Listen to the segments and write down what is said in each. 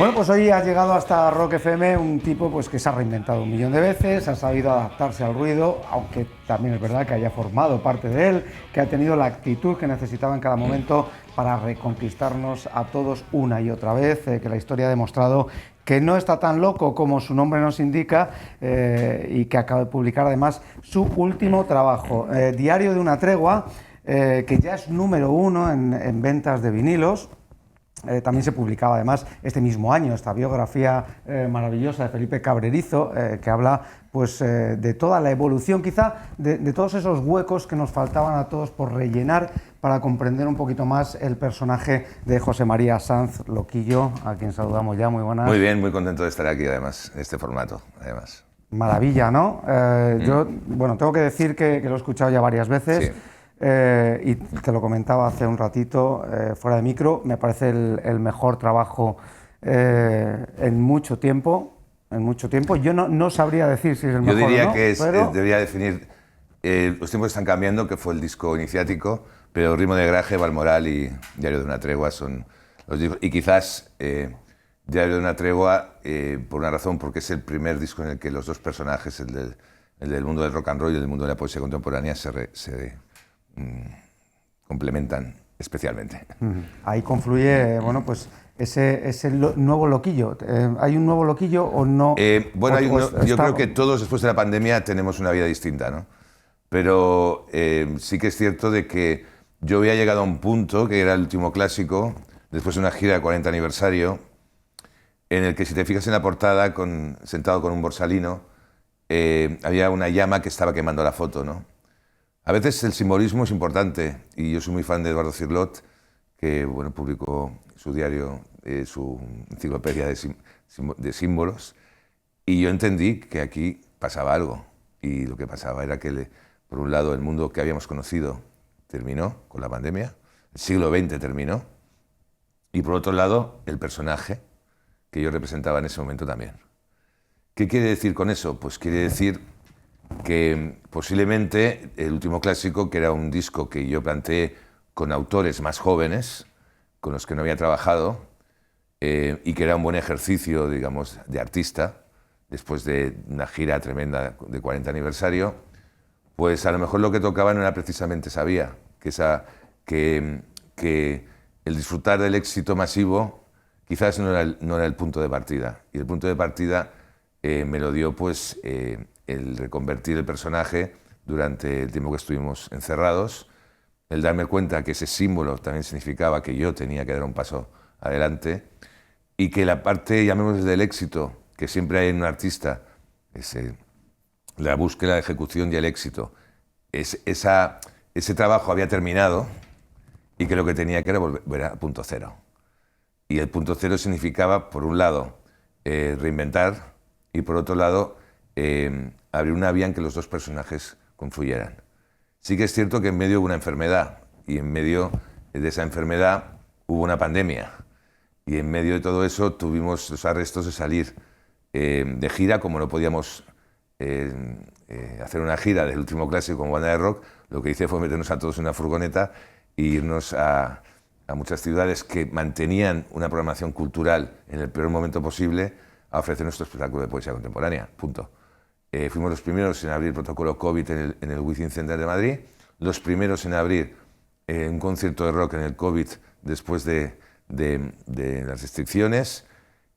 Bueno, pues hoy ha llegado hasta Rock FM un tipo pues, que se ha reinventado un millón de veces, ha sabido adaptarse al ruido, aunque también es verdad que haya formado parte de él, que ha tenido la actitud que necesitaba en cada momento para reconquistarnos a todos una y otra vez, que la historia ha demostrado que no está tan loco como su nombre nos indica y que acaba de publicar además su último trabajo, Diario de una tregua, que ya es número 1 en ventas de vinilos. También se publicaba además este mismo año esta biografía maravillosa de Felipe Cabrerizo, que habla pues, de toda la evolución, quizá de todos esos huecos que nos faltaban a todos por rellenar para comprender un poquito más el personaje de José María Sanz Loquillo, a quien saludamos ya. Muy buenas. Muy bien, muy contento de estar aquí además, en este formato. Además. Maravilla, ¿no? Yo, bueno, tengo que decir que lo he escuchado ya varias veces. Sí. Y te lo comentaba hace un ratito, fuera de micro, me parece el mejor trabajo en mucho tiempo. Yo no sabría decir si es el mejor o no. Yo diría que pero... debería definir, los tiempos están cambiando, que fue el disco iniciático, pero Ritmo de Graje, Balmoral y Diario de una Tregua son los discos. Y quizás Diario de una Tregua, por una razón, porque es el primer disco en el que los dos personajes, el del mundo del rock and roll y el del mundo de la poesía contemporánea, se complementan especialmente. Ahí confluye, bueno, pues ese nuevo Loquillo. ¿Hay un nuevo Loquillo o no? Bueno, yo creo que todos después de la pandemia tenemos una vida distinta, ¿no? Pero sí que es cierto de que yo había llegado a un punto, que era el último clásico, después de una gira de 40 aniversario, en el que si te fijas en la portada, sentado con un borsalino, había una llama que estaba quemando la foto, ¿no? A veces el simbolismo es importante, y yo soy muy fan de Eduardo Cirlot, que bueno, publicó su diario, su enciclopedia de símbolos, y yo entendí que aquí pasaba algo, y lo que pasaba era que, por un lado, el mundo que habíamos conocido terminó con la pandemia, el siglo XX terminó, y por otro lado, el personaje que yo representaba en ese momento también. ¿Qué quiere decir con eso? Pues quiere decir que posiblemente el último clásico, que era un disco que yo planteé con autores más jóvenes, con los que no había trabajado, y que era un buen ejercicio, digamos, de artista, después de una gira tremenda de 40 aniversario, pues a lo mejor lo que tocaba no era precisamente esa vía, que el disfrutar del éxito masivo quizás no era el punto de partida. Y el punto de partida me lo dio pues el reconvertir el personaje durante el tiempo que estuvimos encerrados, el darme cuenta que ese símbolo también significaba que yo tenía que dar un paso adelante y que la parte, llamémoslo del éxito, que siempre hay en un artista, la búsqueda, la ejecución y el éxito, ese trabajo había terminado y que lo que tenía que era volver a punto cero. Y el punto cero significaba, por un lado, reinventar y por otro lado, abrir una vía en que los dos personajes confluyeran. Sí que es cierto que en medio hubo una enfermedad y en medio de esa enfermedad hubo una pandemia y en medio de todo eso tuvimos los arrestos de salir de gira, como no podíamos hacer una gira del último clásico como banda de rock. Lo que hice fue meternos a todos en una furgoneta e irnos a muchas ciudades que mantenían una programación cultural en el peor momento posible a ofrecer nuestro espectáculo de poesía contemporánea, punto. Fuimos los primeros en abrir protocolo COVID en el Wizzing Center de Madrid, los primeros en abrir un concierto de rock en el COVID después de las restricciones,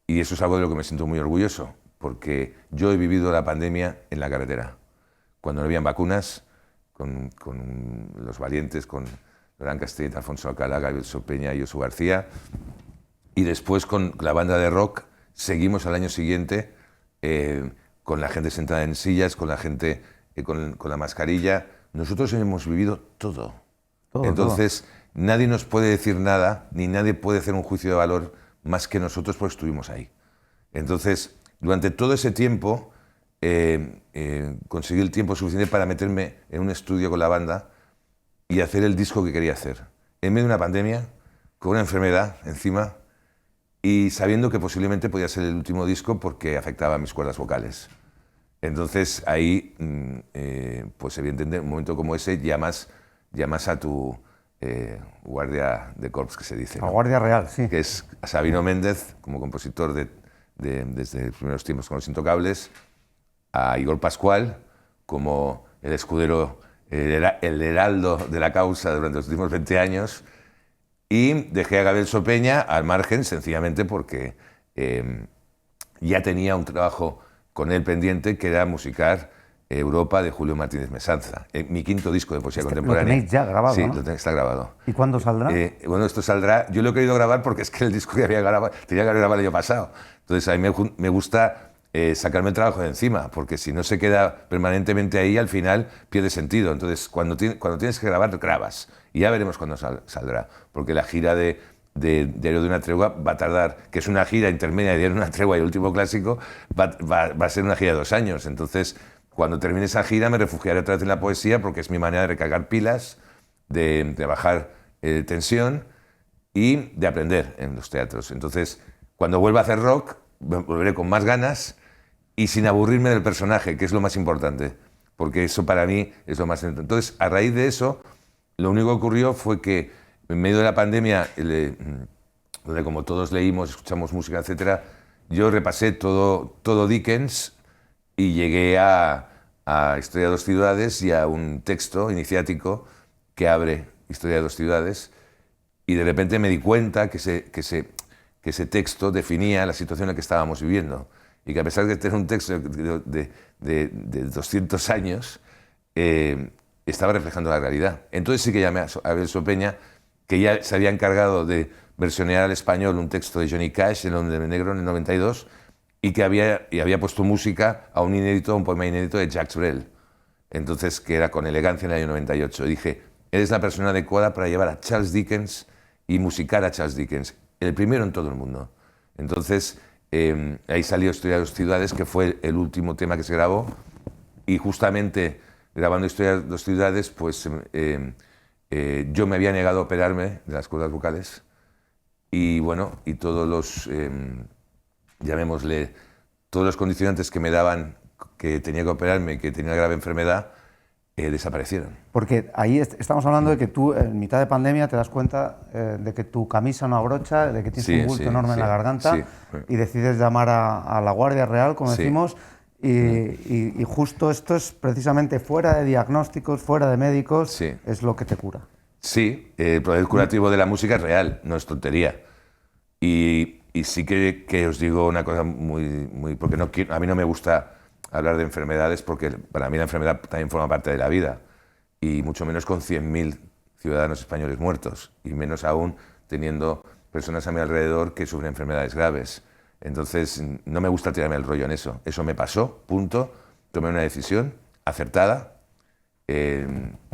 y eso es algo de lo que me siento muy orgulloso, porque yo he vivido la pandemia en la carretera, cuando no habían vacunas, con los valientes, con Loran Castellet, Alfonso Alcalá, Gabriel Sopeña y Josu García, y después con la banda de rock seguimos al año siguiente con la gente sentada en sillas, con la gente con la mascarilla. Nosotros hemos vivido todo. Entonces, nadie nos puede decir nada, ni nadie puede hacer un juicio de valor más que nosotros, porque estuvimos ahí. Entonces, durante todo ese tiempo, conseguí el tiempo suficiente para meterme en un estudio con la banda y hacer el disco que quería hacer. En medio de una pandemia, con una enfermedad encima, y sabiendo que posiblemente podía ser el último disco porque afectaba a mis cuerdas vocales. Entonces ahí, pues evidentemente, en un momento como ese, llamas a tu guardia de corps, que se dice. La Guardia Real, sí. Que es a Sabino Méndez, como compositor desde los primeros tiempos con Los Intocables, a Igor Pascual, como el escudero, el heraldo de la causa durante los últimos 20 años, y dejé a Gabriel Sopeña al margen, sencillamente porque ya tenía un trabajo con él pendiente, que era musicar Europa, de Julio Martínez Mesanza, mi quinto disco de poesía contemporánea. Lo tenéis ya grabado, sí, ¿no? Está grabado. ¿Y cuándo saldrá? Bueno, esto saldrá, yo lo he querido grabar porque es que el disco que había grabado, tenía que haber grabado el año pasado. Entonces a mí me gusta sacarme el trabajo de encima, porque si no se queda permanentemente ahí, al final pierde sentido. Entonces cuando tienes que grabar, grabas. Y ya veremos cuándo saldrá, porque la gira de Diario de una Tregua va a tardar, que es una gira intermedia de Diario de una Tregua y el último clásico, va a ser una gira de 2 años. Entonces, cuando termine esa gira, me refugiaré otra vez en la poesía, porque es mi manera de recargar pilas, de bajar tensión y de aprender en los teatros. Entonces, cuando vuelva a hacer rock, volveré con más ganas y sin aburrirme del personaje, que es lo más importante, porque eso para mí es lo más importante. Entonces, a raíz de eso, lo único que ocurrió fue que en medio de la pandemia, donde como todos leímos, escuchamos música, etc., yo repasé todo Dickens y llegué a Historia de 2 ciudades y a un texto iniciático que abre Historia de 2 ciudades, y de repente me di cuenta que ese texto definía la situación en la que estábamos viviendo, y que a pesar de tener un texto de 200 años, estaba reflejando la realidad. Entonces sí que llamé a Gabriel Sopeña, que ya se había encargado de versionear al español un texto de Johnny Cash, El hombre negro, en el 92, y que había puesto música a un poema inédito de Jacques Brel, entonces, que era Con elegancia, en el año 98. Y dije, eres la persona adecuada para llevar a Charles Dickens y musicar a Charles Dickens, el primero en todo el mundo. Entonces, ahí salió Historia de 2 ciudades, que fue el último tema que se grabó, y justamente grabando Historia de 2 ciudades, pues yo me había negado a operarme de las cuerdas vocales, y bueno, y todos los, llamémosle, todos los condicionantes que me daban que tenía que operarme, que tenía una grave enfermedad, desaparecieron. Porque ahí estamos hablando de que tú, en mitad de pandemia, te das cuenta de que tu camisa no abrocha, de que tienes un bulto enorme en la garganta, y decides llamar a la Guardia Real, como decimos, y justo esto es precisamente fuera de diagnósticos, fuera de médicos, es lo que te cura. Sí, el poder curativo de la música es real, no es tontería. Y sí que os digo una cosa muy porque a mí no me gusta hablar de enfermedades, porque para mí la enfermedad también forma parte de la vida, y mucho menos con 100.000 ciudadanos españoles muertos, y menos aún teniendo personas a mi alrededor que sufren enfermedades graves. Entonces, no me gusta tirarme el rollo en eso. Eso me pasó, punto. Tomé una decisión acertada.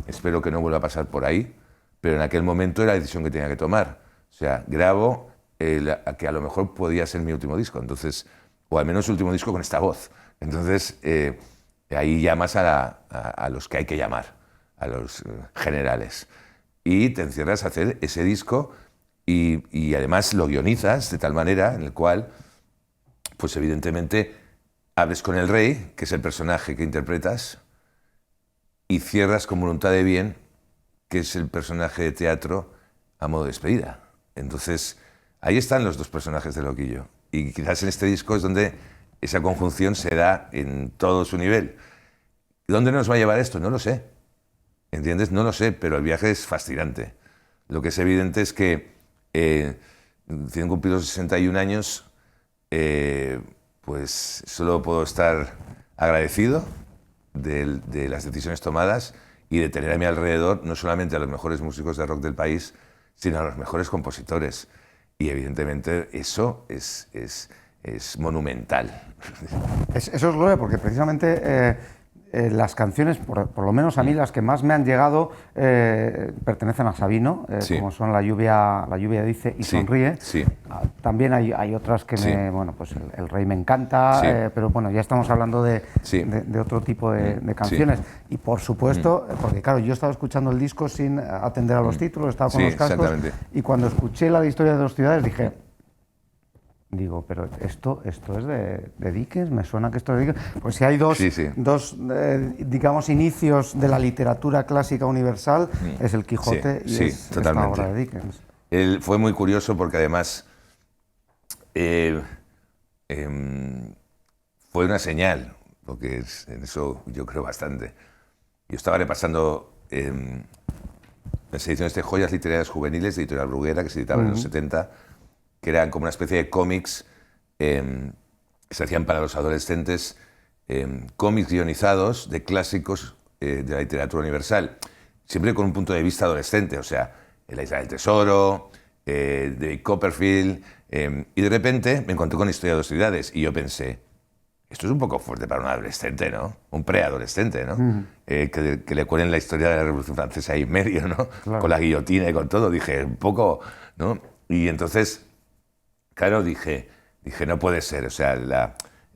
Espero que no vuelva a pasar por ahí, pero en aquel momento era la decisión que tenía que tomar. O sea, grabo que a lo mejor podía ser mi último disco, entonces, o al menos el último disco con esta voz. Entonces, ahí llamas a los que hay que llamar, a los generales, y te encierras a hacer ese disco, y además lo guionizas de tal manera en el cual, pues evidentemente, hables con el rey, que es el personaje que interpretas, y cierras con Voluntad de bien, que es el personaje de teatro a modo de despedida. Entonces, ahí están los dos personajes de Loquillo, y quizás en este disco es donde esa conjunción se da en todo su nivel. ¿Dónde nos va a llevar esto? No lo sé. ¿Entiendes? No lo sé, pero el viaje es fascinante. Lo que es evidente es que, tienen cumplido 61 años, pues solo puedo estar agradecido de las decisiones tomadas y de tener a mi alrededor no solamente a los mejores músicos de rock del país, sino a los mejores compositores. Y evidentemente eso es monumental. Eso es lo porque precisamente las canciones, por lo menos a mí, las que más me han llegado pertenecen a Sabino, como son La lluvia dice y Sonríe. También hay otras que bueno, pues el Rey me encanta, pero bueno, ya estamos hablando de otro tipo de canciones. Y por supuesto, porque claro, yo estaba escuchando el disco sin atender a los títulos, estaba con los cascos, y cuando escuché la de Historia de 2 ciudades dije, digo, pero esto es de Dickens, me suena que esto es de Dickens. Pues si hay dos, digamos, inicios de la literatura clásica universal, es el Quijote y es esta obra de Dickens. Él fue muy curioso porque además fue una señal, porque en eso yo creo bastante. Yo estaba repasando las ediciones de Joyas Literarias Juveniles de Editorial Bruguera, que se editaban en los 70, que eran como una especie de cómics que se hacían para los adolescentes, cómics guionizados de clásicos de la literatura universal, siempre con un punto de vista adolescente, o sea, La Isla del Tesoro, de Copperfield, y de repente me encontré con Historia de dos ciudades y yo pensé, esto es un poco fuerte para un adolescente, ¿no? Un preadolescente, ¿no? Que le cuelen la historia de la Revolución Francesa ahí en medio, ¿no? Claro. Con la guillotina y con todo, dije, un poco, ¿no? Y entonces, claro, dije, no puede ser, o sea,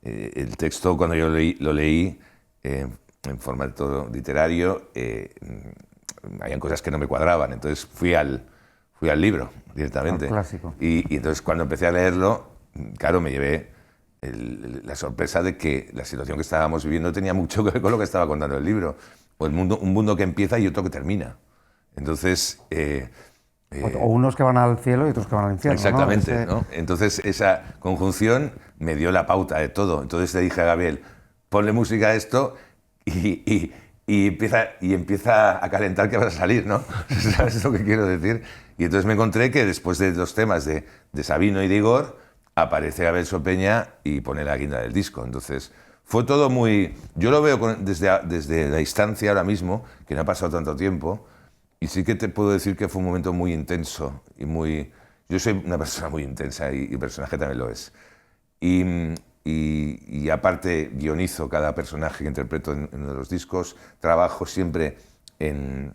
el texto cuando yo lo leí en formato literario, habían cosas que no me cuadraban, entonces fui al libro directamente. Al clásico. Y entonces cuando empecé a leerlo, claro, me llevé la sorpresa de que la situación que estábamos viviendo tenía mucho que ver con lo que estaba contando el libro. Pues un mundo que empieza y otro que termina. Entonces... o unos que van al cielo y otros que van al infierno. Exactamente, ¿no? Entonces esa conjunción me dio la pauta de todo. Entonces le dije a Gabriel, ponle música a esto y empieza a calentar que vas a salir, ¿no? ¿Sabes lo que quiero decir? Y entonces me encontré que después de los temas de Sabino y de Igor, aparece Gabriel Sopeña y pone la guinda del disco. Entonces fue todo muy... Yo lo veo desde la distancia ahora mismo, que no ha pasado tanto tiempo, y sí que te puedo decir que fue un momento muy intenso y muy... Yo soy una persona muy intensa y el personaje también lo es. Y aparte guionizo cada personaje que interpreto en uno de los discos, trabajo siempre en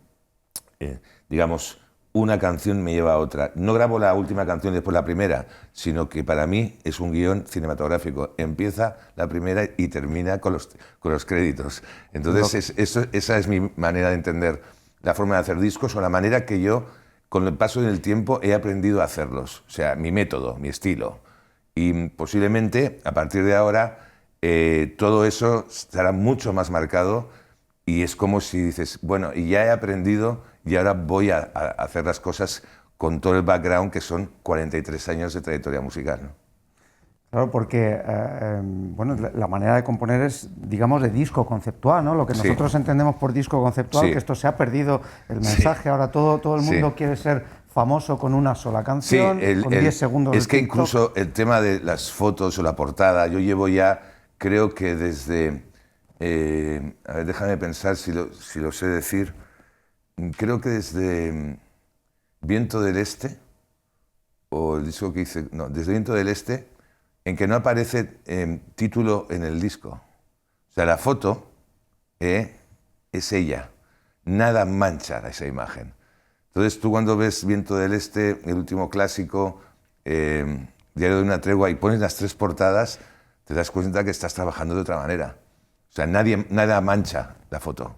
digamos, una canción me lleva a otra. No grabo la última canción y después la primera, sino que para mí es un guión cinematográfico. Empieza la primera y termina con los créditos. Entonces, esa es mi manera de entender la forma de hacer discos, o la manera que yo, con el paso del tiempo, he aprendido a hacerlos. O sea, mi método, mi estilo. Y posiblemente, a partir de ahora, todo eso estará mucho más marcado y es como si dices, bueno, y ya he aprendido y ahora voy a hacer las cosas con todo el background que son 43 años de trayectoria musical, ¿no? Claro, porque bueno, la manera de componer es, digamos, de disco conceptual, ¿no? Lo que nosotros entendemos por disco conceptual, que esto se ha perdido el mensaje, ahora todo el mundo quiere ser famoso con una sola canción, con 10 segundos es de que TikTok. Incluso el tema de las fotos o la portada, yo llevo ya, creo que desde... a ver, déjame pensar si lo sé decir. Creo que desde Viento del Este, o el disco que hice... No, desde Viento del Este, en que no aparece título en el disco. O sea, la foto es ella. Nada mancha esa imagen. Entonces tú cuando ves Viento del Este, el último clásico, Diario de una tregua, y pones las tres portadas, te das cuenta que estás trabajando de otra manera. O sea, nada mancha la foto.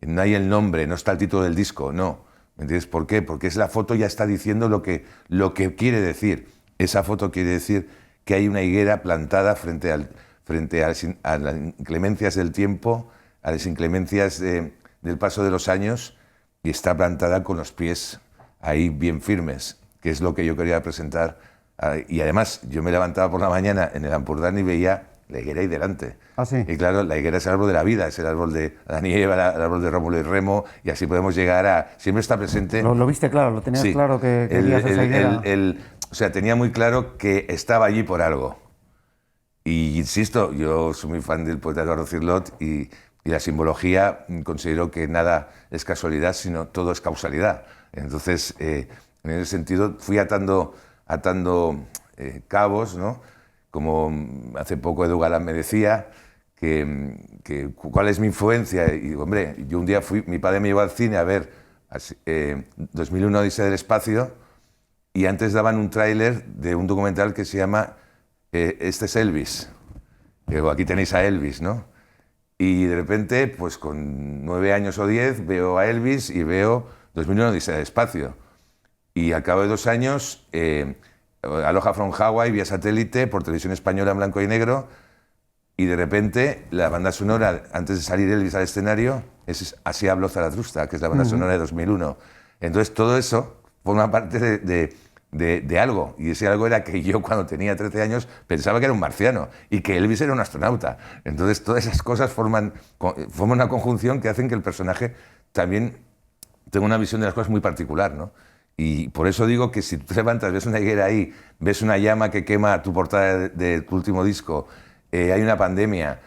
No hay el nombre, no está el título del disco, no. ¿Me entiendes por qué? Porque la foto ya está diciendo lo que quiere decir. Esa foto quiere decir que hay una higuera plantada frente a las inclemencias del tiempo, a las inclemencias del paso de los años, y está plantada con los pies ahí bien firmes, que es lo que yo quería presentar. Y además, yo me levantaba por la mañana en el Ampurdán y veía la higuera ahí delante. ¿Ah, sí? Y claro, la higuera es el árbol de la vida, es el árbol de Adán y Eva, el árbol de Rómulo y Remo, y así podemos llegar a... Siempre está presente... Lo viste claro, lo tenías claro que querías esa higuera. O sea, tenía muy claro que estaba allí por algo. Y insisto, yo soy muy fan del poeta Eduardo Cirlot y la simbología, considero que nada es casualidad, sino todo es causalidad. Entonces, en ese sentido, fui atando cabos, ¿no? Como hace poco Edu Galán me decía, que cuál es mi influencia. Y hombre, yo un día mi padre me llevó al cine a ver 2001 Odisea del Espacio, y antes daban un tráiler de un documental que se llama Este es Elvis. Y digo, aquí tenéis a Elvis, ¿no? Y de repente, pues con 9 años o 10, veo a Elvis y veo 2001 Odisea del Espacio. Y al cabo de 2 años Aloha from Hawaii vía satélite por televisión española en blanco y negro, y de repente la banda sonora, antes de salir Elvis al escenario, es Así habló Zaratustra, que es la banda sonora de 2001. Entonces todo eso forma parte de algo, y ese algo era que yo cuando tenía 13 años pensaba que era un marciano y que Elvis era un astronauta. Entonces todas esas cosas forman una conjunción que hacen que el personaje también tenga una visión de las cosas muy particular, ¿no? Y por eso digo que si tú te levantas, ves una higuera ahí, ves una llama que quema tu portada de tu último disco, hay una pandemia,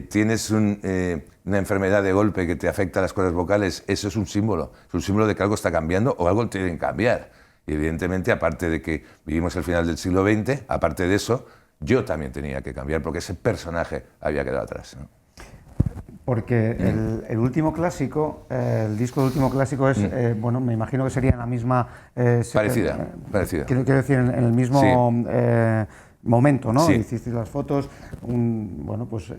tienes una enfermedad de golpe que te afecta a las cuerdas vocales, eso es un símbolo de que algo está cambiando o algo tiene que cambiar. Y evidentemente, aparte de que vivimos el final del siglo XX, aparte de eso, yo también tenía que cambiar porque ese personaje había quedado atrás, ¿no? Porque el último clásico, el disco del último clásico es, bueno, me imagino que sería en la misma... parecida. Quiero decir, en el mismo momento, ¿no? Sí. Hicisteis las fotos, bueno, pues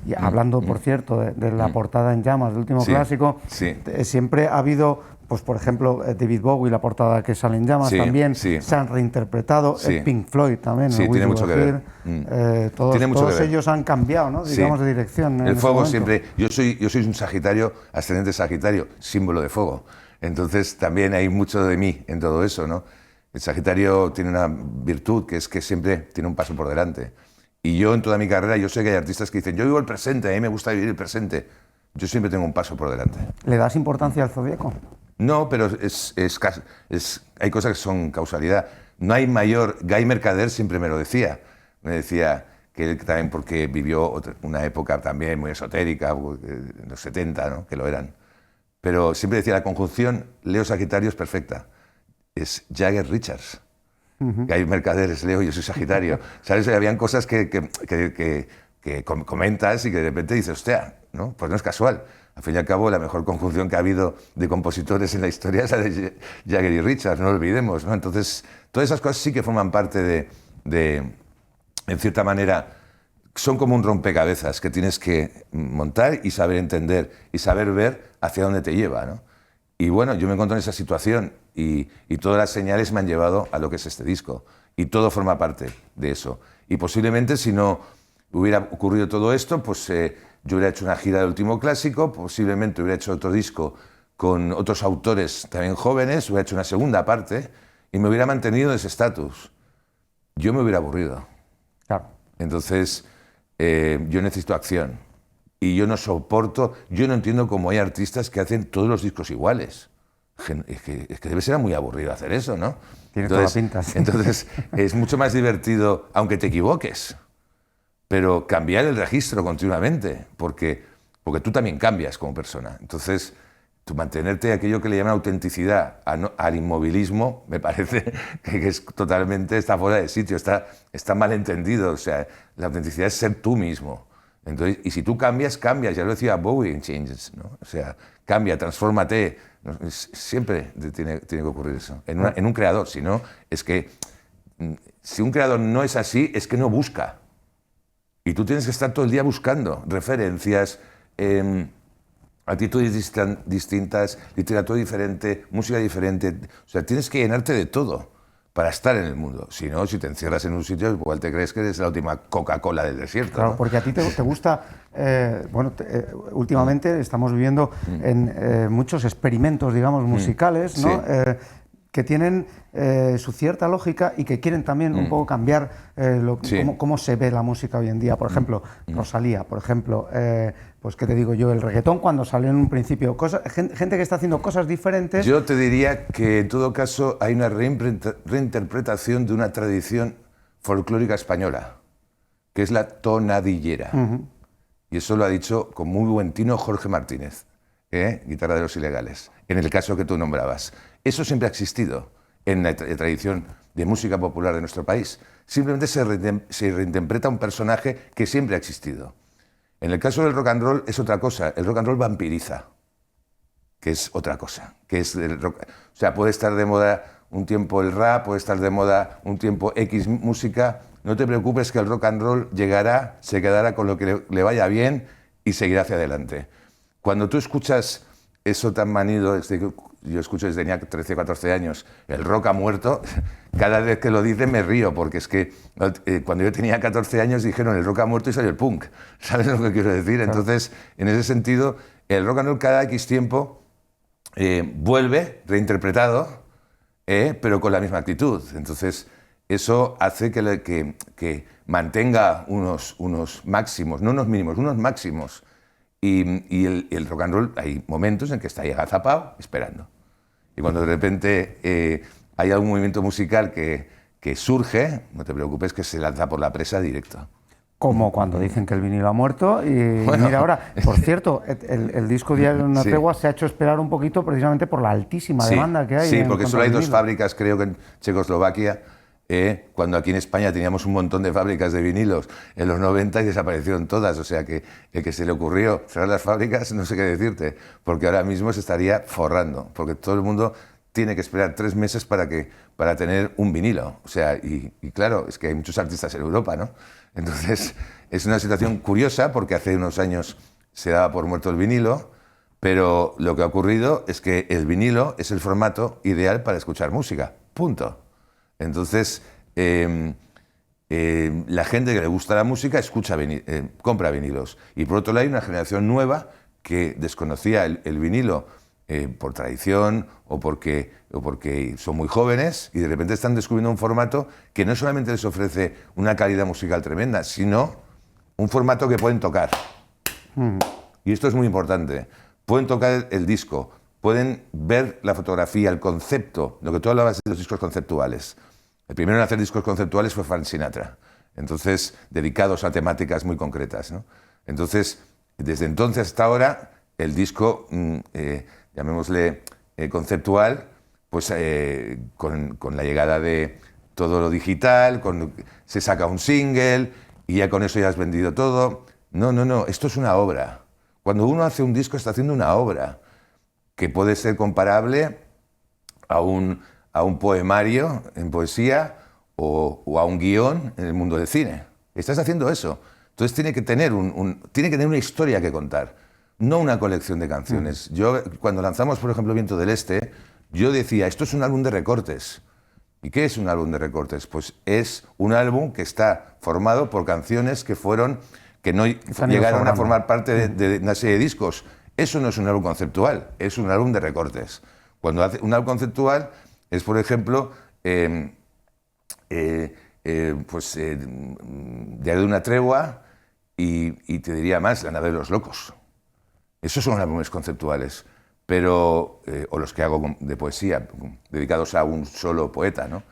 y hablando, por cierto, de la portada en llamas del último clásico, siempre ha habido... Pues por ejemplo, David Bowie, la portada que sale en llamas, también se han reinterpretado, Pink Floyd también. Sí, tiene mucho que ver. Todos ellos han cambiado, ¿no? Digamos, de dirección. El fuego siempre... Yo soy un Sagitario, ascendente Sagitario, símbolo de fuego. Entonces también hay mucho de mí en todo eso, ¿no? El Sagitario tiene una virtud, que es que siempre tiene un paso por delante. Y yo en toda mi carrera, yo sé que hay artistas que dicen, yo vivo el presente, a mí me gusta vivir el presente. Yo siempre tengo un paso por delante. ¿Le das importancia al zodíaco? No, pero hay cosas que son causalidad. No hay mayor... Guy Mercader siempre me lo decía. Me decía que él también, porque vivió una época también muy esotérica, en los 70, ¿no? Que lo eran. Pero siempre decía, la conjunción Leo Sagitario es perfecta. Es Jagger Richards. Guy Mercader es Leo y yo soy Sagitario. ¿Sabes? Habían cosas que comentas y que de repente dices, hostia, ¿no? Pues no es casual. Al fin y al cabo, la mejor conjunción que ha habido de compositores en la historia es la de Jagger y Richards, no lo olvidemos, ¿no? Entonces, todas esas cosas sí que forman parte en cierta manera, son como un rompecabezas que tienes que montar y saber entender y saber ver hacia dónde te lleva, ¿no? Y bueno, yo me encuentro en esa situación y todas las señales me han llevado a lo que es este disco. Y todo forma parte de eso. Y posiblemente si no hubiera ocurrido todo esto, pues yo hubiera hecho una gira del último clásico, posiblemente hubiera hecho otro disco con otros autores también jóvenes, hubiera hecho una segunda parte y me hubiera mantenido en ese estatus. Yo me hubiera aburrido. Claro. Entonces, yo necesito acción. Y yo no soporto, yo no entiendo cómo hay artistas que hacen todos los discos iguales. Es que debe ser muy aburrido hacer eso, ¿no? Tiene toda la pinta. Sí. Entonces, es mucho más divertido, aunque te equivoques, pero cambiar el registro continuamente, porque tú también cambias como persona. Entonces, tú mantenerte aquello que le llaman autenticidad al inmovilismo, me parece que es totalmente, está fuera de sitio, está mal entendido. O sea, la autenticidad es ser tú mismo. Entonces, y si tú cambias, cambias. Ya lo decía Bowie en Changes, ¿no? O sea, cambia, transfórmate. Siempre tiene que ocurrir eso. En un creador, si no, es que si un creador no es así, es que no busca. Y tú tienes que estar todo el día buscando referencias, actitudes distintas, literatura diferente, música diferente. O sea, tienes que llenarte de todo para estar en el mundo. Si no, si te encierras en un sitio, igual te crees que eres la última Coca-Cola del desierto. Claro, ¿no? Porque a ti te gusta... últimamente estamos viviendo en muchos experimentos, digamos, musicales, ¿no? Sí. Que tienen su cierta lógica y que quieren también un poco cambiar cómo se ve la música hoy en día. Por ejemplo, Rosalía, por ejemplo, pues qué te digo yo, el reggaetón cuando salió en un principio, gente que está haciendo cosas diferentes. Yo te diría que en todo caso hay una reinterpretación de una tradición folclórica española, que es la tonadillera. Y eso lo ha dicho con muy buen tino Jorge Martínez, guitarra de Los Ilegales, en el caso que tú nombrabas. Eso siempre ha existido en la tradición de música popular de nuestro país. Simplemente se reinterpreta un personaje que siempre ha existido. En el caso del rock and roll es otra cosa. El rock and roll vampiriza, que es otra cosa. Que es el rock. O sea, puede estar de moda un tiempo el rap, puede estar de moda un tiempo X música. No te preocupes que el rock and roll llegará, se quedará con lo que le vaya bien y seguirá hacia adelante. Cuando tú escuchas eso tan manido, yo escucho desde tenía 13, 14 años, el rock ha muerto, cada vez que lo dicen me río, porque es que cuando yo tenía 14 años dijeron el rock ha muerto y salió el punk. ¿Sabes lo que quiero decir? Claro. Entonces, en ese sentido, el rock and roll cada X tiempo vuelve reinterpretado, pero con la misma actitud. Entonces, eso hace que mantenga unos máximos, no unos mínimos, unos máximos. Y el rock and roll, hay momentos en que está ahí agazapado, esperando. Y cuando de repente hay algún movimiento musical que surge, no te preocupes que se lanza por la presa directo. Como cuando dicen que el vinilo ha muerto y bueno. Mira ahora, por cierto, el disco Diario de una tregua se ha hecho esperar un poquito precisamente por la altísima demanda que hay. Sí, porque solo hay 2 fábricas, creo que en Checoslovaquia, cuando aquí en España teníamos un montón de fábricas de vinilos en los 90 y desaparecieron todas, o sea que el que se le ocurrió cerrar las fábricas, no sé qué decirte, porque ahora mismo se estaría forrando, porque todo el mundo tiene que esperar 3 meses para tener un vinilo, o sea, y claro, es que hay muchos artistas en Europa, ¿no? Entonces, es una situación curiosa porque hace unos años se daba por muerto el vinilo, pero lo que ha ocurrido es que el vinilo es el formato ideal para escuchar música, punto. Entonces, la gente que le gusta la música compra vinilos. Y por otro lado hay una generación nueva que desconocía el vinilo por tradición o porque son muy jóvenes y de repente están descubriendo un formato que no solamente les ofrece una calidad musical tremenda, sino un formato que pueden tocar. Y esto es muy importante. Pueden tocar el disco, pueden ver la fotografía, el concepto, lo que tú hablabas de los discos conceptuales. El primero en hacer discos conceptuales fue Frank Sinatra, entonces dedicados a temáticas muy concretas, ¿no? Entonces, desde entonces hasta ahora, el disco, llamémosle conceptual, pues con la llegada de todo lo digital, se saca un single y ya con eso ya has vendido todo. No, esto es una obra. Cuando uno hace un disco está haciendo una obra que puede ser comparable a un poemario en poesía o a un guión en el mundo del cine. Estás haciendo eso. Entonces tiene que tener una historia que contar, no una colección de canciones. Yo, cuando lanzamos, por ejemplo, Viento del Este, yo decía, esto es un álbum de recortes. ¿Y qué es un álbum de recortes? Pues es un álbum que está formado por canciones que no llegaron a formar parte de una serie de discos. Eso no es un álbum conceptual, es un álbum de recortes. Cuando hace un álbum conceptual es, por ejemplo, Diario de una tregua y te diría más, La nave de los locos. Esos son álbumes conceptuales, pero, o los que hago de poesía, dedicados a un solo poeta, ¿no?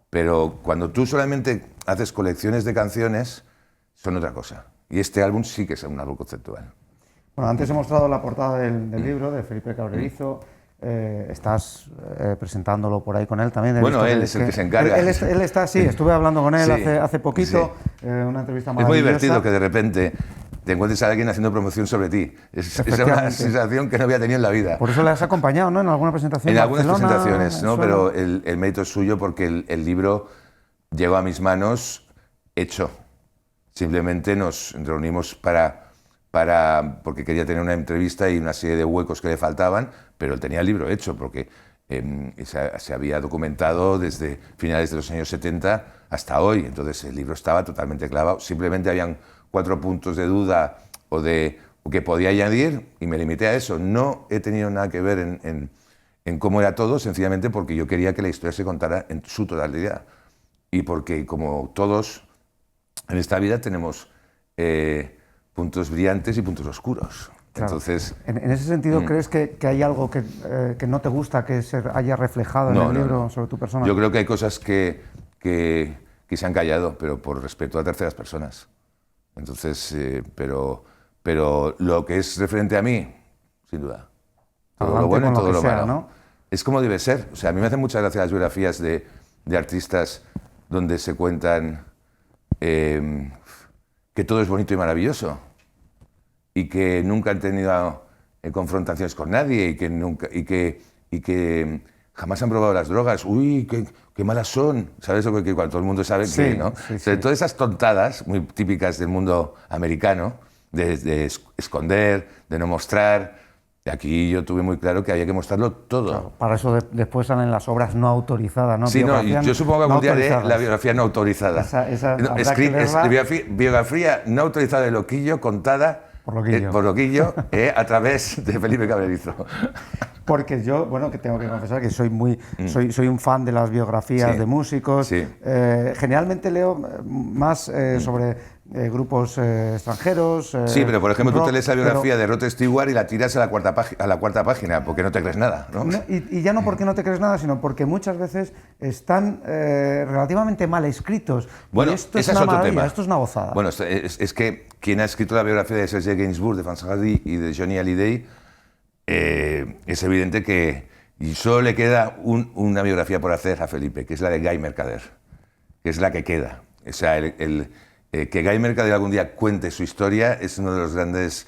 Pero cuando tú solamente haces colecciones de canciones, son otra cosa. Y este álbum sí que es un álbum conceptual. Bueno, antes he mostrado la portada del libro de Felipe Cabrerizo. Estás presentándolo por ahí con él también. Bueno, él es el que se encarga. Él está, sí, estuve hablando con él hace poquito, una entrevista maravillosa. Es muy divertido que de repente te encuentres a alguien haciendo promoción sobre ti. Es una sensación que no había tenido en la vida. Por eso le has acompañado, ¿no? En alguna presentación. En algunas presentaciones, ¿no? Pero el mérito es suyo porque el libro llegó a mis manos hecho. Simplemente nos reunimos porque quería tener una entrevista y una serie de huecos que le faltaban, pero él tenía el libro hecho porque se había documentado desde finales de los años 70 hasta hoy. Entonces el libro estaba totalmente clavado. Simplemente habían 4 puntos de duda o que podía añadir y me limité a eso. No he tenido nada que ver en cómo era todo, sencillamente porque yo quería que la historia se contara en su totalidad. Y porque, como todos en esta vida, tenemos puntos brillantes y puntos oscuros. Claro. Entonces, en ese sentido, ¿crees que hay algo que no te gusta que se haya reflejado en el libro sobre tu persona? Yo creo que hay cosas que se han callado, pero por respeto a terceras personas. Entonces, pero lo que es referente a mí, sin duda. Todo lo bueno y todo lo malo. ¿No? Es como debe ser. O sea, a mí me hacen muchas gracias las biografías de artistas donde se cuentan que todo es bonito y maravilloso y que nunca han tenido confrontaciones con nadie y que jamás han probado las drogas. Uy, qué malas son. ¿Sabes? Que cuando todo el mundo sabe que, ¿no? Sí. Todas esas tontadas muy típicas del mundo americano, de esconder, de no mostrar, Y aquí yo tuve muy claro que había que mostrarlo todo. Claro, para eso después salen las obras no autorizadas, ¿no? Sí, no, yo supongo que algún día haré la biografía no autorizada. Biografía no autorizada de Loquillo, contada por Loquillo a través de Felipe Cabrerizo. Porque yo, bueno, que tengo que confesar que soy un fan de las biografías de músicos. Sí. Generalmente leo más sobre grupos extranjeros. Sí, pero por ejemplo, tú te lees la biografía de Rod Stewart y la tiras a la cuarta página, porque no te crees nada, ¿no? Y ya no porque no te crees nada, sino porque muchas veces están relativamente mal escritos. Bueno, esto es una maravilla, esto es una gozada. Bueno, es que quien ha escrito la biografía de Serge Gainsbourg, de Franz Hardy y de Johnny Hallyday, es evidente que solo le queda una biografía por hacer a Felipe, que es la de Guy Mercader, que es la que queda. O sea, que Guy Mercader algún día cuente su historia es uno de los grandes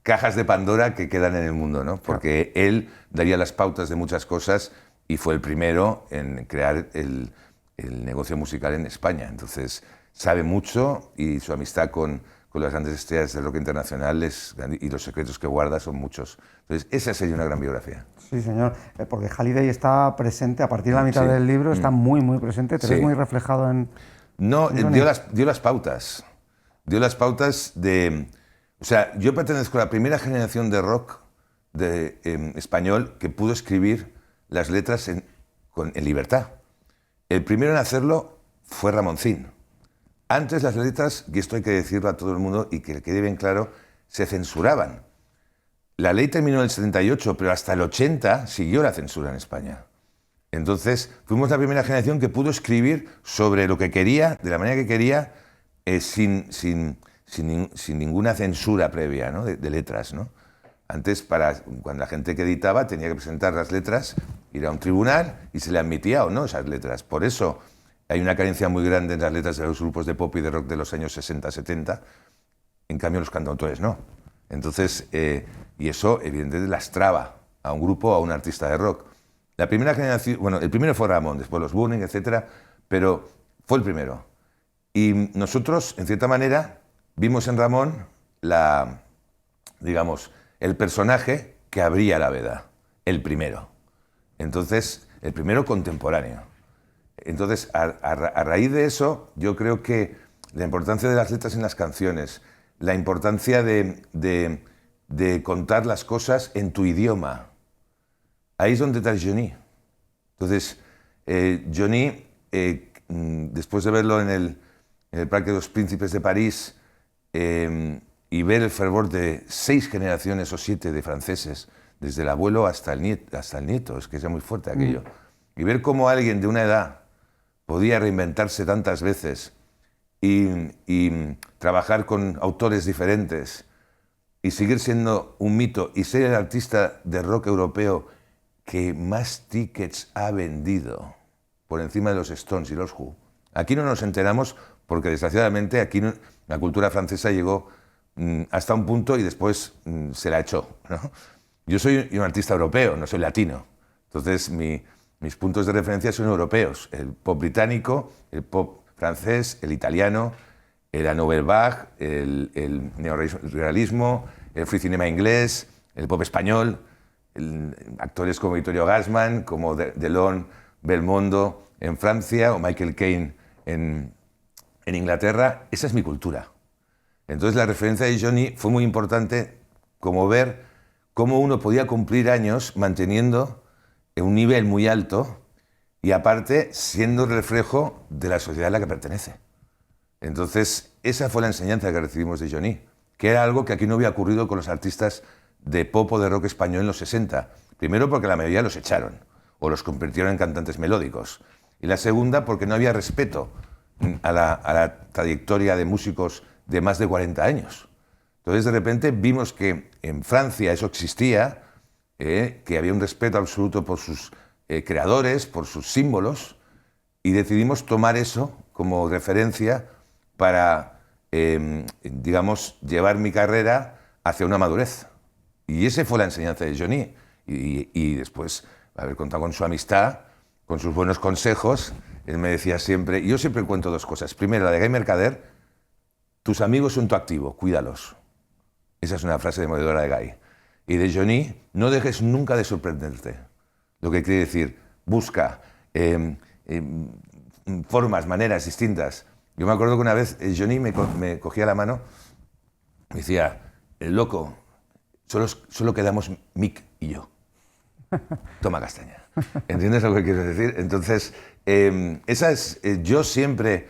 cajas de Pandora que quedan en el mundo, ¿no? Porque él daría las pautas de muchas cosas y fue el primero en crear el negocio musical en España. Entonces, sabe mucho y su amistad con las grandes estrellas del rock internacional y los secretos que guarda son muchos. Entonces, esa sería una gran biografía. Sí, señor, porque Hallyday está presente, a partir de la mitad del libro, está muy, muy presente, te ves muy reflejado en... No, dio las pautas. Dio las pautas de... O sea, yo pertenezco a la primera generación de rock español que pudo escribir las letras en libertad. El primero en hacerlo fue Ramoncín. Antes las letras, y esto hay que decirlo a todo el mundo y que quede bien claro, se censuraban. La ley terminó en el 78, pero hasta el 80 siguió la censura en España. Entonces, fuimos la primera generación que pudo escribir sobre lo que quería, de la manera que quería, sin ninguna censura previa, ¿no? de letras, ¿no? Antes, cuando la gente que editaba tenía que presentar las letras, ir a un tribunal y se le admitía o no esas letras. Por eso hay una carencia muy grande en las letras de los grupos de pop y de rock de los años 60-70, en cambio los cantautores no. Entonces, y eso evidentemente lastraba a un grupo o a un artista de rock. La primera generación, bueno, el primero fue Ramón, después los Burning, etcétera, pero fue el primero. Y nosotros, en cierta manera, vimos en Ramón el personaje que abría la veda, el primero. Entonces, el primero contemporáneo. Entonces, a raíz de eso, yo creo que la importancia de las letras en las canciones, la importancia de contar las cosas en tu idioma, ahí es donde está Johnny. Entonces, Johnny, después de verlo en el Parque de los Príncipes de París y ver el fervor de 6 generaciones o 7 de franceses, desde el abuelo hasta el nieto, es que es muy fuerte aquello, y ver cómo alguien de una edad podía reinventarse tantas veces y trabajar con autores diferentes y seguir siendo un mito y ser el artista de rock europeo que más tickets ha vendido por encima de los Stones y los Who. Aquí no nos enteramos porque desgraciadamente aquí la cultura francesa llegó hasta un punto y después se la echó, ¿no? Yo soy un artista europeo, no soy latino. Entonces mis puntos de referencia son europeos. El pop británico, el pop francés, el italiano, la Nouvelle Vague, el neorrealismo, el free cinema inglés, el pop español, actores como Vittorio Gassman, como Delon, Belmondo en Francia o Michael Caine en Inglaterra. Esa es mi cultura. Entonces la referencia de Johnny fue muy importante, como ver cómo uno podía cumplir años manteniendo un nivel muy alto y aparte siendo reflejo de la sociedad a la que pertenece. Entonces esa fue la enseñanza que recibimos de Johnny, que era algo que aquí no había ocurrido con los artistas de pop o de rock español en los 60. Primero porque la mayoría los echaron o los convirtieron en cantantes melódicos. Y la segunda porque no había respeto a la trayectoria de músicos de más de 40 años. Entonces de repente vimos que en Francia eso existía, que había un respeto absoluto por sus creadores, por sus símbolos, y decidimos tomar eso como referencia para, digamos, llevar mi carrera hacia una madurez. Y esa fue la enseñanza de Johnny. Y después, haber contado con su amistad, con sus buenos consejos, él me decía siempre, yo siempre cuento 2 cosas. Primero, la de Guy Mercader, tus amigos son tu activo, cuídalos. Esa es una frase demoledora de Guy. Y de Johnny, no dejes nunca de sorprenderte. Lo que quiere decir, busca formas, maneras distintas. Yo me acuerdo que una vez Johnny me cogía la mano, me decía, el loco, solo quedamos Mick y yo. Toma castaña. ¿Entiendes lo que quiero decir? Entonces, yo siempre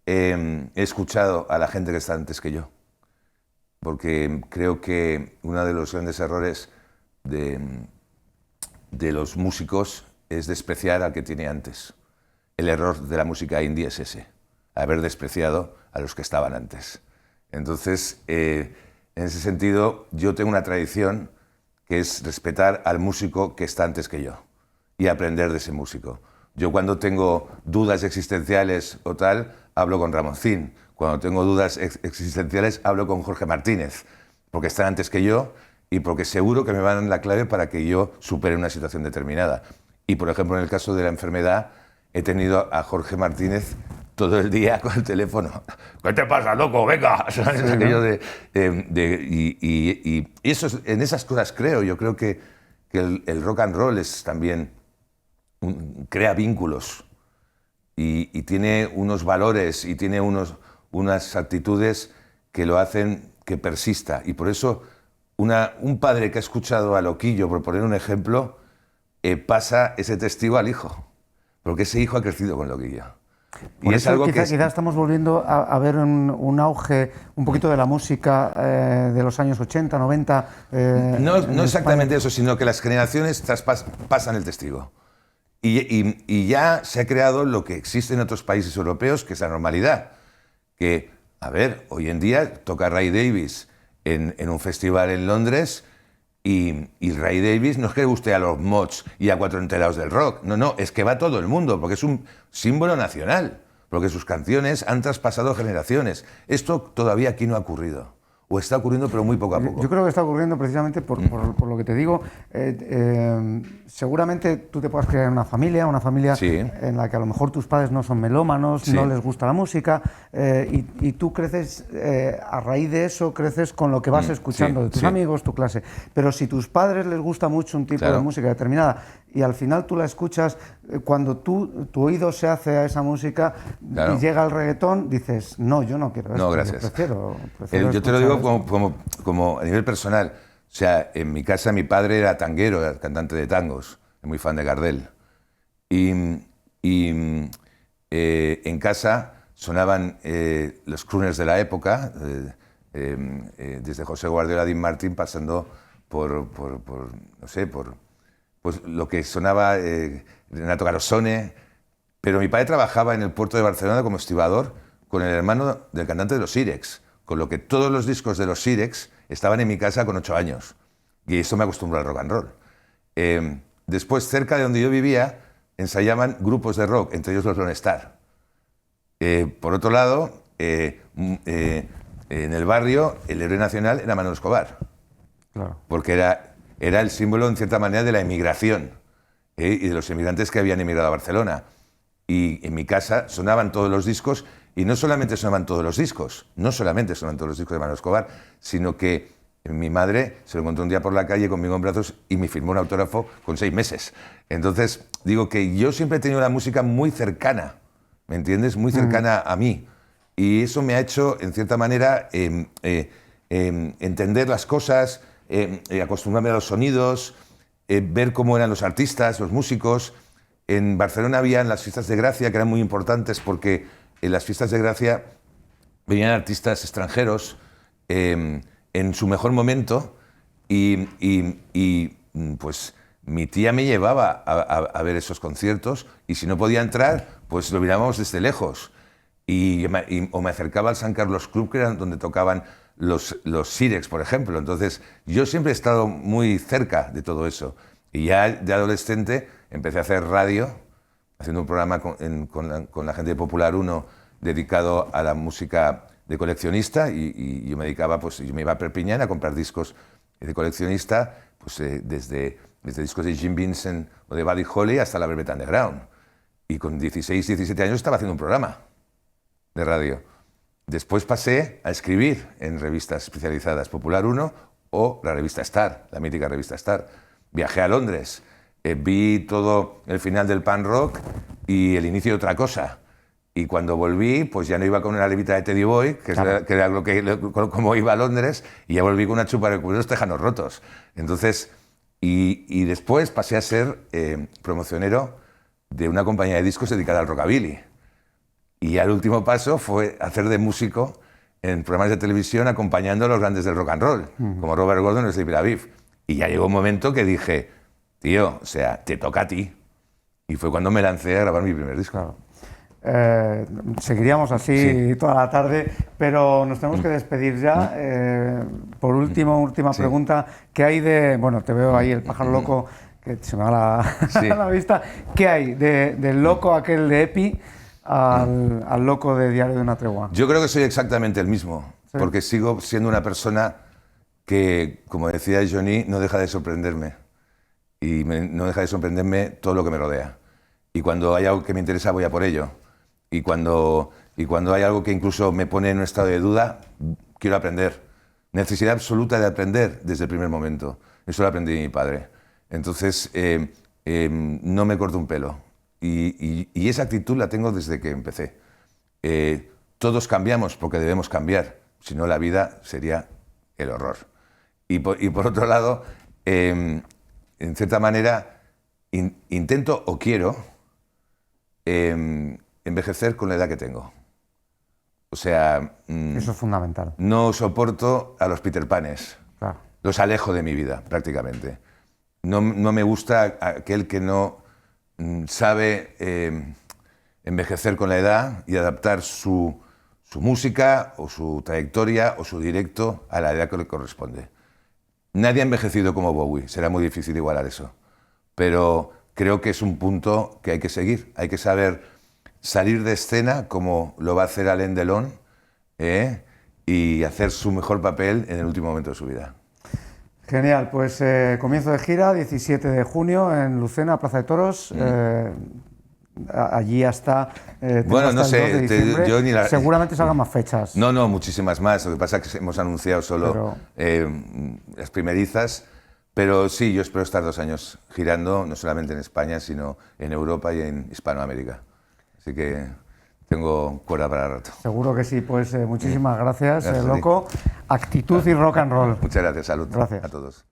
he escuchado a la gente que está antes que yo, porque creo que uno de los grandes errores de los músicos es despreciar al que tiene antes. El error de la música indie es ese, haber despreciado a los que estaban antes. Entonces, en ese sentido, yo tengo una tradición que es respetar al músico que está antes que yo y aprender de ese músico. Yo cuando tengo dudas existenciales o tal, hablo con Ramoncín. Cuando tengo dudas existenciales, hablo con Jorge Martínez, porque están antes que yo y porque seguro que me van a dar la clave para que yo supere una situación determinada. Y, por ejemplo, en el caso de la enfermedad, he tenido a Jorge Martínez todo el día con el teléfono. ¿Qué te pasa, loco? Venga. ¿Sabes? Aquello y eso, en esas cosas creo. Yo creo que el rock and roll es también crea vínculos y tiene unos valores y tiene unas actitudes que lo hacen que persista. Y por eso un padre que ha escuchado a Loquillo, por poner un ejemplo, pasa ese testigo al hijo, porque ese hijo ha crecido con Loquillo. Por eso quizás estamos volviendo a ver un auge un poquito de la música de los años 80, 90. No exactamente eso, sino que las generaciones pasan el testigo. Y ya se ha creado lo que existe en otros países europeos, que es la normalidad. Que, a ver, hoy en día toca Ray Davies en un festival en Londres y Ray Davies no es que le guste a los mods y a cuatro enterados del rock. No, es que va todo el mundo, porque es un símbolo nacional, porque sus canciones han traspasado generaciones. Esto todavía aquí no ha ocurrido. O está ocurriendo, pero muy poco a poco. Yo creo que está ocurriendo precisamente por lo que te digo. Seguramente tú te puedas crear una familia sí, en la que a lo mejor tus padres no son melómanos, sí, no les gusta la música, y tú creces, a raíz de eso, creces con lo que vas escuchando de tus amigos, tu clase. Pero si tus padres les gusta mucho un tipo de música determinada y al final tú la escuchas, cuando tu oído se hace a esa música y llega el reggaetón, dices, no, yo no quiero esto. No, gracias. Prefiero yo te lo digo como a nivel personal. O sea, en mi casa mi padre era tanguero, era cantante de tangos, muy fan de Gardel. Y en casa sonaban los crooners de la época, desde José Guardiola, Dean Martin, pasando por pues lo que sonaba Renato Carosone. Pero mi padre trabajaba en el puerto de Barcelona como estibador con el hermano del cantante de los Sirex, con lo que todos los discos de los Sirex estaban en mi casa con 8 años. Y eso me acostumbró al rock and roll. Después, cerca de donde yo vivía, ensayaban grupos de rock, entre ellos los Lone Star. Por otro lado, en el barrio, el héroe nacional era Manolo Escobar. Claro. Porque era el símbolo, en cierta manera, de la emigración y de los emigrantes que habían emigrado a Barcelona. Y en mi casa sonaban todos los discos, y no solamente sonaban todos los discos de Manolo Escobar, sino que mi madre se lo encontró un día por la calle conmigo en brazos y me firmó un autógrafo con 6 meses. Entonces, digo que yo siempre he tenido la música muy cercana, ¿me entiendes? Muy cercana a mí. Y eso me ha hecho, en cierta manera, entender las cosas, acostumbrarme a los sonidos, ver cómo eran los artistas, los músicos. En Barcelona habían las fiestas de Gracia, que eran muy importantes porque en las fiestas de Gracia venían artistas extranjeros en su mejor momento y pues mi tía me llevaba a ver esos conciertos, y si no podía entrar, pues lo mirábamos desde lejos. O me acercaba al San Carlos Club, que era donde tocaban los Sirex, por ejemplo. Entonces, yo siempre he estado muy cerca de todo eso. Y ya de adolescente empecé a hacer radio, haciendo un programa con la gente de Popular 1 dedicado a la música de coleccionista, y yo me dedicaba, pues yo me iba a Perpiñán a comprar discos de coleccionista, pues desde discos de Jim Vincent o de Buddy Holly hasta la Velvet Underground. Y con 16, 17 años estaba haciendo un programa de radio. Después pasé a escribir en revistas especializadas, Popular 1 o la revista Star, la mítica revista Star. Viajé a Londres, vi todo el final del punk rock y el inicio de otra cosa. Y cuando volví, pues ya no iba con una levita de Teddy Boy, que era como iba a Londres, y ya volví con una chupa de cueros tejanos rotos. Entonces, y después pasé a ser promocionero de una compañía de discos dedicada al rockabilly. Y ya el último paso fue hacer de músico en programas de televisión acompañando a los grandes del rock and roll, como Robert Gordon o Sleepy LaBeouf. Y ya llegó un momento que dije, tío, o sea, te toca a ti. Y fue cuando me lancé a grabar mi primer disco. Claro. Seguiríamos así toda la tarde, pero nos tenemos que despedir ya. Por última pregunta, ¿qué hay de...? Bueno, te veo ahí el pájaro loco, que se me va la vista. ¿Qué hay del loco aquel de Epi al loco de Diario de una Tregua? Yo creo que soy exactamente el mismo, porque sigo siendo una persona que, como decía Johnny, no deja de sorprenderme. Y no deja de sorprenderme todo lo que me rodea. Y cuando hay algo que me interesa, voy a por ello. Y cuando hay algo que incluso me pone en un estado de duda, quiero aprender. Necesidad absoluta de aprender desde el primer momento. Eso lo aprendí de mi padre. Entonces, no me corto un pelo. Y esa actitud la tengo desde que empecé. Todos cambiamos porque debemos cambiar. Si no, la vida sería el horror. Y por otro lado, en cierta manera, intento o quiero envejecer con la edad que tengo. O sea... Eso es fundamental. No soporto a los Peter Panes. Claro. Los alejo de mi vida, prácticamente. No me gusta aquel que no sabe envejecer con la edad y adaptar su música o su trayectoria o su directo a la edad que le corresponde. Nadie ha envejecido como Bowie, será muy difícil igualar eso. Pero creo que es un punto que hay que seguir. Hay que saber salir de escena como lo va a hacer Alain Delon y hacer su mejor papel en el último momento de su vida. Genial, pues comienzo de gira, 17 de junio en Lucena, Plaza de Toros. Allí hasta, bueno, no sé, yo ni seguramente salgan más fechas. No, muchísimas más. Lo que pasa es que hemos anunciado solo las primerizas. Pero sí, yo espero estar 2 años girando, no solamente en España, sino en Europa y en Hispanoamérica. Así que tengo cuerda para rato. Seguro que sí, pues muchísimas gracias, loco. Actitud y rock and roll. Muchas gracias, salud gracias a todos.